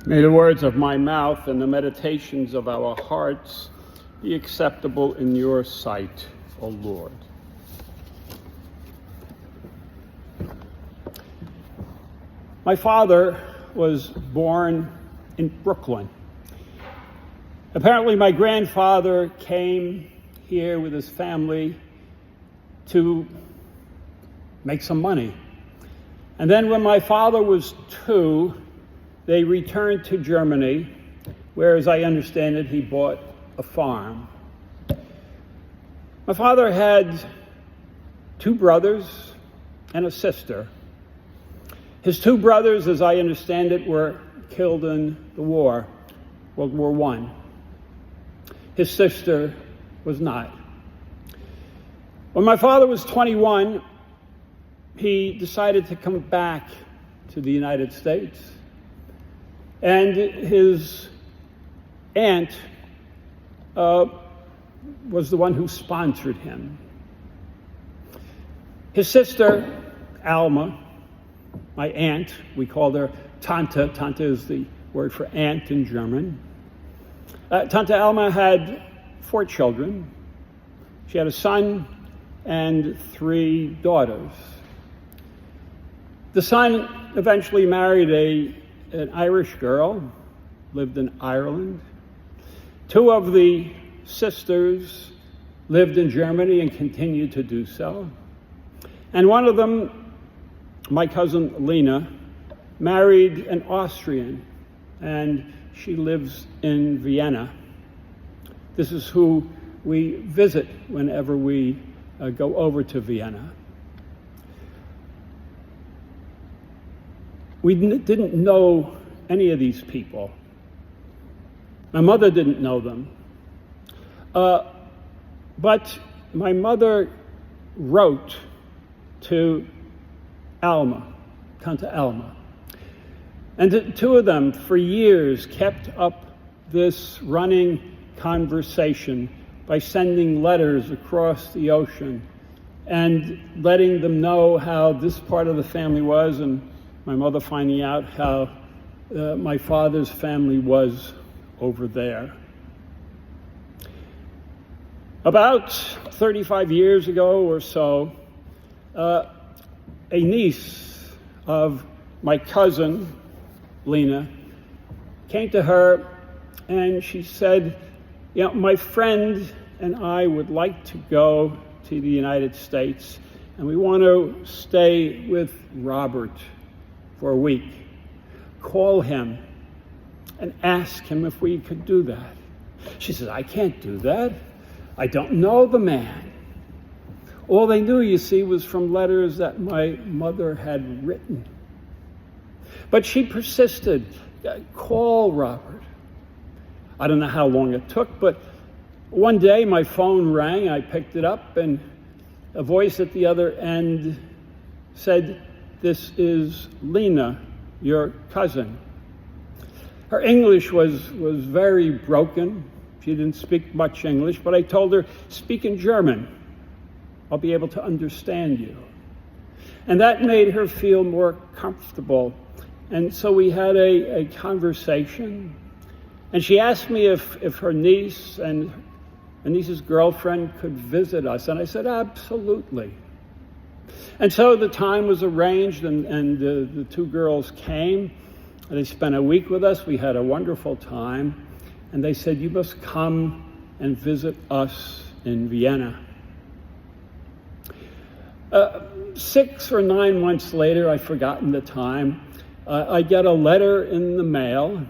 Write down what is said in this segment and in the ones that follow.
May the words of my mouth and the meditations of our hearts be acceptable in your sight, O Lord. My father was born in Brooklyn. Apparently, my grandfather came here with his family to make some money. And then when my father was 2, they returned to Germany, where, as I understand it, he bought a farm. My father had 2 brothers and a sister. His 2 brothers, as I understand it, were killed in the war, World War I. His sister was not. When my father was 21, he decided to come back to the United States. And his aunt was the one who sponsored him. His sister, Alma, my aunt, we called her Tante. Tante is the word for aunt in German. Tante Alma had 4 children. She had a son and 3 daughters. The son eventually married an Irish girl, lived in Ireland. 2 of the sisters lived in Germany and continued to do so. And one of them, my cousin Lena, married an Austrian, and she lives in Vienna. This is who we visit whenever we go over to Vienna. We didn't know any of these people. My mother didn't know them. But my mother wrote to Alma, Tante Alma. And the 2 of them, for years, kept up this running conversation by sending letters across the ocean and letting them know how this part of the family was, and my mother finding out how my father's family was over there. About 35 years ago or so, a niece of my cousin, Lena, came to her and she said, my friend and I would like to go to the United States, and we want to stay with Robert for a week. Call him and ask him if we could do that. She said, I can't do that. I don't know the man. All they knew, you see, was from letters that my mother had written. But she persisted. Call Robert. I don't know how long it took, but one day my phone rang. I picked it up, and a voice at the other end said, "This is Lena, your cousin." Her English was very broken. She didn't speak much English, but I told her, speak in German. I'll be able to understand you. And that made her feel more comfortable. And so we had a conversation. And she asked me if her niece and her niece's girlfriend could visit us. And I said, absolutely. And so the time was arranged, and the 2 girls came. And they spent a week with us. We had a wonderful time. And they said, you must come and visit us in Vienna. 6 or 9 months later, I've forgotten the time, I get a letter in the mail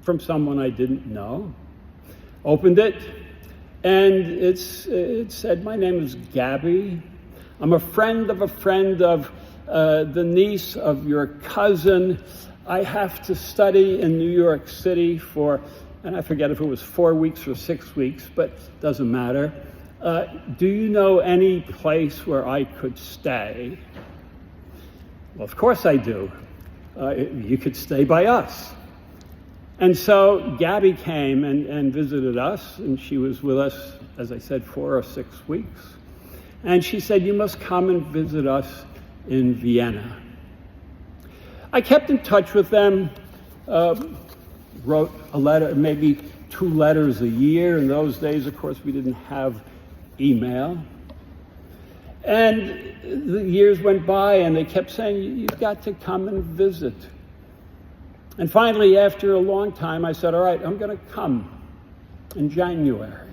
from someone I didn't know. Opened it, and it said, my name is Gabby. I'm a friend of the niece of your cousin. I have to study in New York City for, and I forget if it was 4 weeks or 6 weeks, but it doesn't matter. Do you know any place where I could stay? Well, of course I do. You could stay by us. And so Gabby came and visited us, and she was with us, as I said, 4 or 6 weeks. And she said, you must come and visit us in Vienna. I kept in touch with them wrote a letter, maybe 2 letters a year. In those days, of course, we didn't have email. And the years went by, and they kept saying, you've got to come and visit. And finally, after a long time, I said, all right, I'm going to come in January.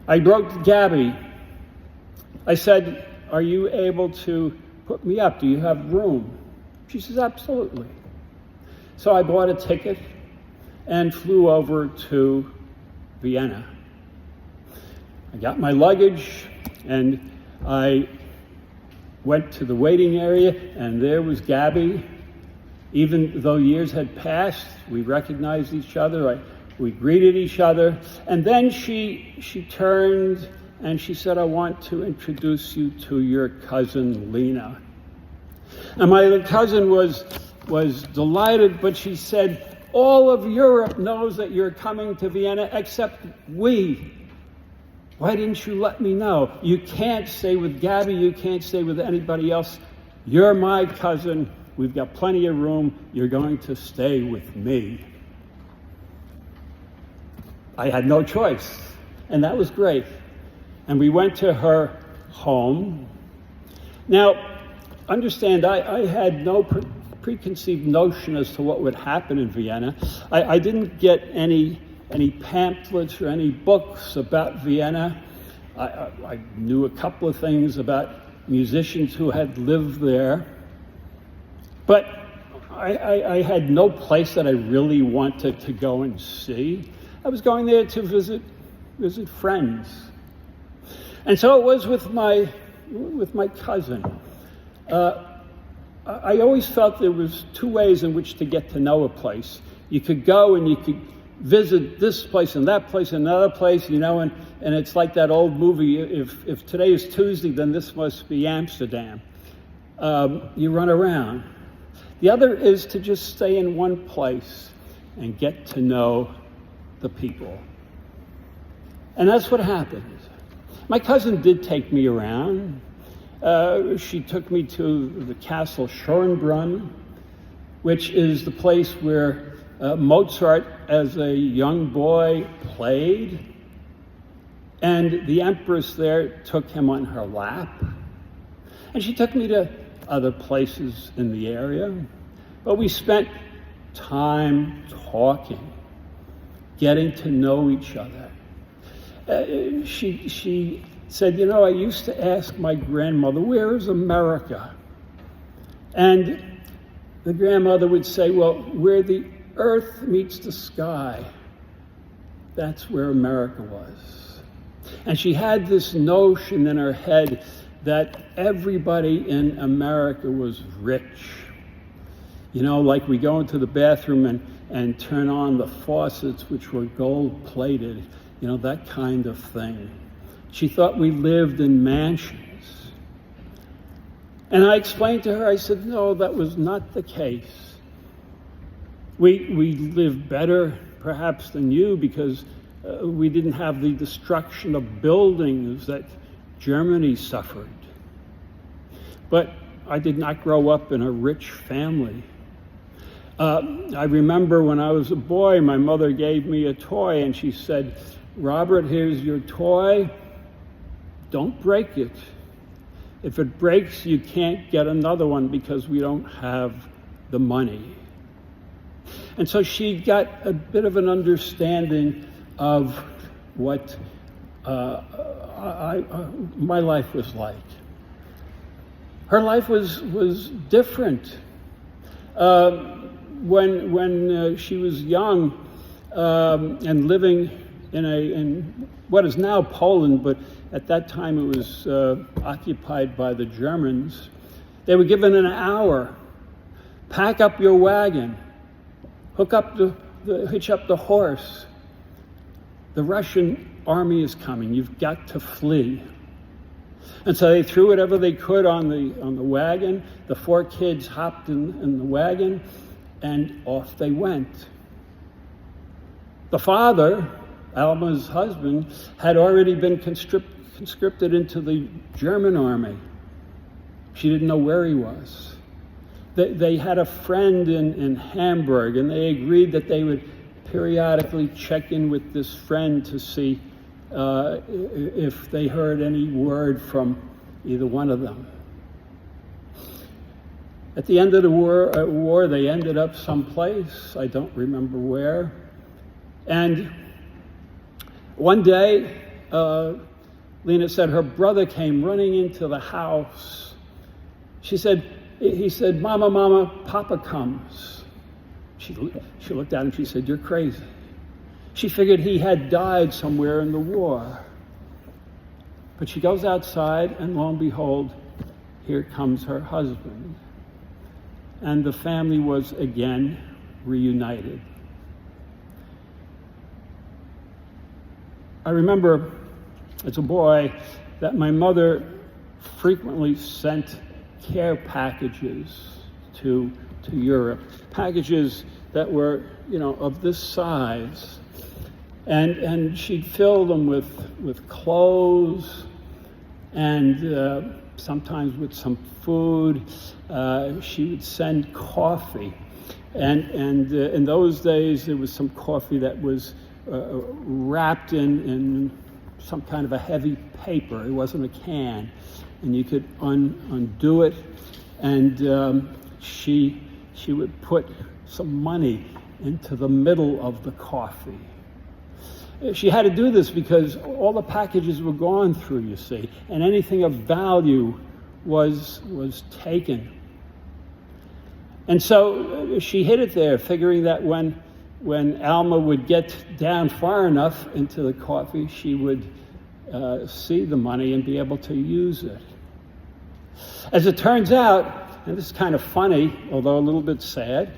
I wrote to Gabby. I said, are you able to put me up? Do you have room? She says, absolutely. So I bought a ticket and flew over to Vienna. I got my luggage and I went to the waiting area, and there was Gabby. Even though years had passed, we recognized each other. We greeted each other. And then she turned and she said, I want to introduce you to your cousin, Lena. And my cousin was delighted, but she said, all of Europe knows that you're coming to Vienna except we. Why didn't you let me know? You can't stay with Gabby. You can't stay with anybody else. You're my cousin. We've got plenty of room. You're going to stay with me. I had no choice, and that was great. And we went to her home. Now, understand, I had no preconceived notion as to what would happen in Vienna. I didn't get any pamphlets or any books about Vienna. I knew a couple of things about musicians who had lived there. But I had no place that I really wanted to go and see. I was going there to visit friends. And so it was with my cousin. I always felt there was 2 ways in which to get to know a place. You could go and you could visit this place and that place and another place, and it's like that old movie, if today is Tuesday, then this must be Amsterdam. You run around. The other is to just stay in one place and get to know the people. And that's what happened. My cousin did take me around. She took me to the castle Schönbrunn, which is the place where Mozart, as a young boy, played. And the Empress there took him on her lap. And she took me to other places in the area. But we spent time talking, getting to know each other. She said, I used to ask my grandmother, where is America? And the grandmother would say, well, where the earth meets the sky, that's where America was. And she had this notion in her head that everybody in America was rich. Like we go into the bathroom and turn on the faucets, which were gold-plated, that kind of thing. She thought we lived in mansions. And I explained to her, I said, no, that was not the case. We live better, perhaps, than you because we didn't have the destruction of buildings that Germany suffered. But I did not grow up in a rich family. I remember when I was a boy, my mother gave me a toy and she said, Robert, here's your toy. Don't break it. If it breaks, you can't get another one because we don't have the money. And so she got a bit of an understanding of what my life was like. Her life was different. When she was young and living in what is now Poland, but at that time it was occupied by the Germans, they were given an hour. Pack up your wagon. Hitch up the horse. The Russian army is coming. You've got to flee. And so they threw whatever they could on the wagon. The 4 kids hopped in the wagon, and off they went. The father, Alma's husband, had already been conscripted into the German army. She didn't know where he was. They had a friend in Hamburg, and they agreed that they would periodically check in with this friend to see if they heard any word from either one of them. At the end of the war, they ended up someplace, I don't remember where. And one day, Lena said her brother came running into the house. He said, Mama, Papa comes. She looked at him, she said, "You're crazy." She figured he had died somewhere in the war. But she goes outside, and lo and behold, here comes her husband. And the family was again reunited. I remember as a boy that my mother frequently sent care packages to Europe, packages that were, of this size. And she'd fill them with clothes and sometimes with some food. She would send coffee. And in those days, there was some coffee that was wrapped in some kind of a heavy paper. It wasn't a can. And you could undo it. And she would put some money into the middle of the coffee. She had to do this because all the packages were gone through, you see, and anything of value was taken. And so she hid it there, figuring that when Alma would get down far enough into the coffee, she would see the money and be able to use it. As it turns out, and this is kind of funny, although a little bit sad,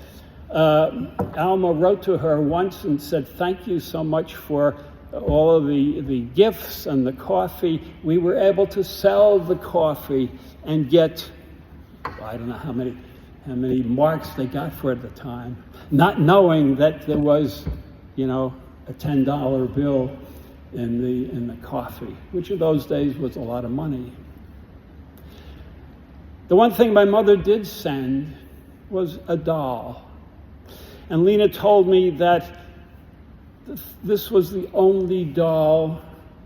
Alma wrote to her once and said, "Thank you so much for all of the gifts and the coffee. We were able to sell the coffee and get," I don't know how many marks they got for it at the time, not knowing that there was, a $10 bill in the coffee, which in those days was a lot of money. The one thing my mother did send was a doll. And Lena told me that this was the only doll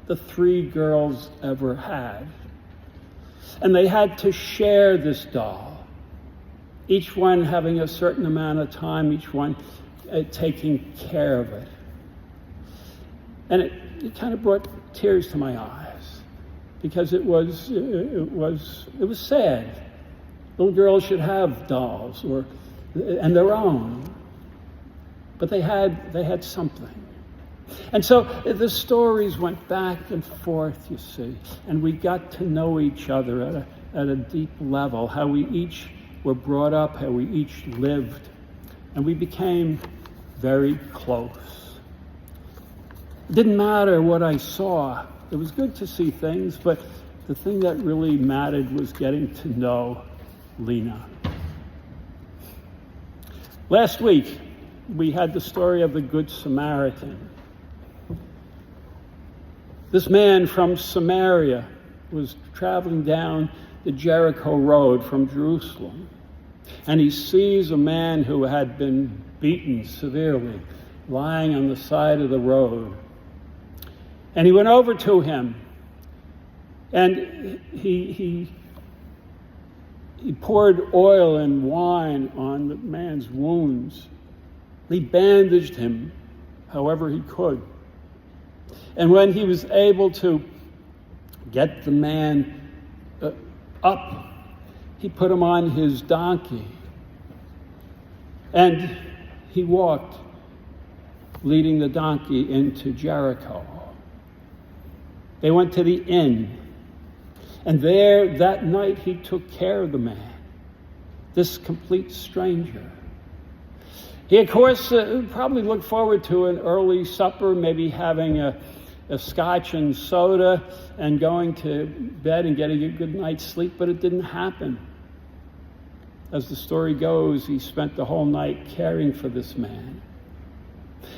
the three girls ever had. And they had to share this doll, each one having a certain amount of time, each one taking care of it. And it kind of brought tears to my eyes, because it was sad. Little girls should have dolls and their own. But they had something. And so the stories went back and forth, you see, and we got to know each other at a deep level, how we each were brought up, how we each lived, and we became very close. It didn't matter what I saw. It was good to see things, but the thing that really mattered was getting to know Lena. Last week, we had the story of the Good Samaritan. This man from Samaria was traveling down the Jericho road from Jerusalem, and he sees a man who had been beaten severely, lying on the side of the road. And he went over to him, and he poured oil and wine on the man's wounds. He bandaged him however he could. And when he was able to get the man up, he put him on his donkey. And he walked, leading the donkey into Jericho. They went to the inn. And there, that night, he took care of the man, this complete stranger. He, of course, probably looked forward to an early supper, maybe having a scotch and soda and going to bed and getting a good night's sleep, but it didn't happen. As the story goes, he spent the whole night caring for this man.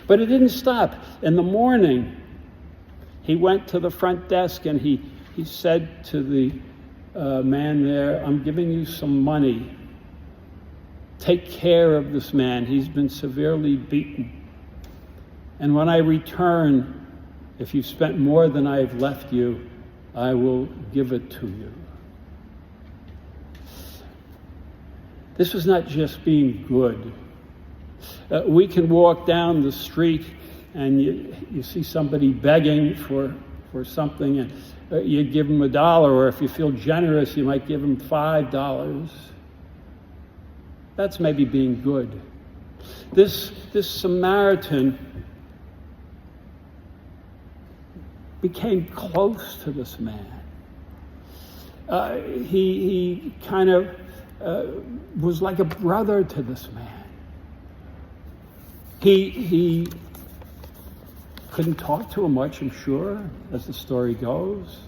But it didn't stop. In the morning, he went to the front desk and he said to the man there, "I'm giving you some money. Take care of this man. He's been severely beaten. And when I return, if you've spent more than I have left you, I will give it to you. This was not just being good. We can walk down the street and you see somebody begging for something, and you give them $1, or if you feel generous, you might give them $5. That's maybe being good. This Samaritan became close to this man. He kind of was like a brother to this man. He couldn't talk to him much, I'm sure, as the story goes.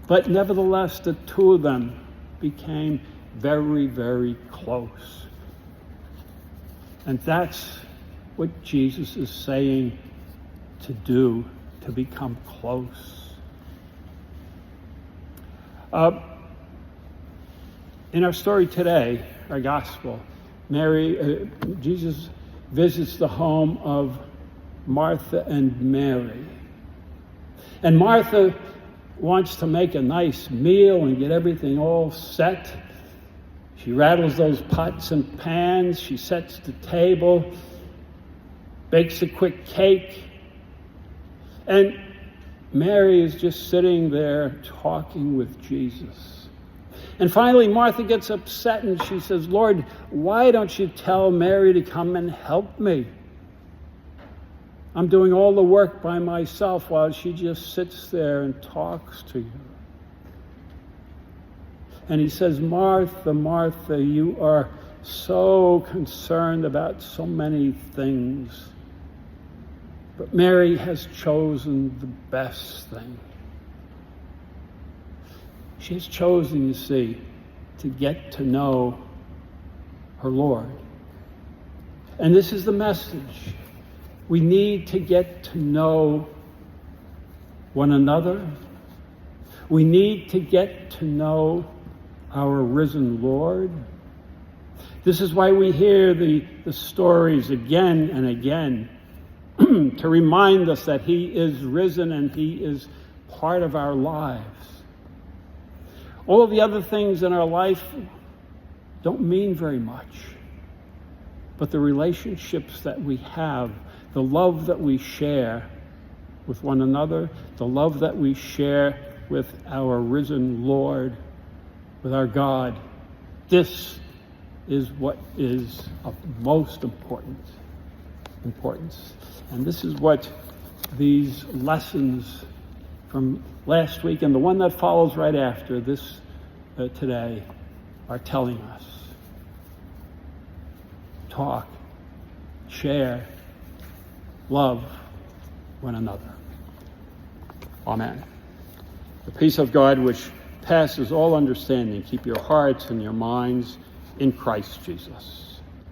But nevertheless, the two of them became very, very close. And that's what Jesus is saying to do, to become close. In our story today, our gospel, Jesus visits the home of Martha and Mary. And Martha wants to make a nice meal and get everything all set. She rattles those pots and pans. She sets the table, bakes a quick cake. And Mary is just sitting there talking with Jesus. And finally, Martha gets upset and she says, "Lord, why don't you tell Mary to come and help me? I'm doing all the work by myself while she just sits there and talks to you." And he says, "Martha, Martha, you are so concerned about so many things. But Mary has chosen the best thing." She has chosen, you see, to get to know her Lord. And this is the message. We need to get to know one another. We need to get to know our risen Lord. This is why we hear the stories again and again to remind us that He is risen and He is part of our lives. All of the other things in our life don't mean very much. But the relationships that we have, the love that we share with one another, the love that we share with our risen Lord, with our God, this is what is of most importance. And this is what these lessons from last week and the one that follows right after this today are telling us. Talk, share, love one another. Amen. The peace of God, which passes all understanding, keep your hearts and your minds in Christ Jesus.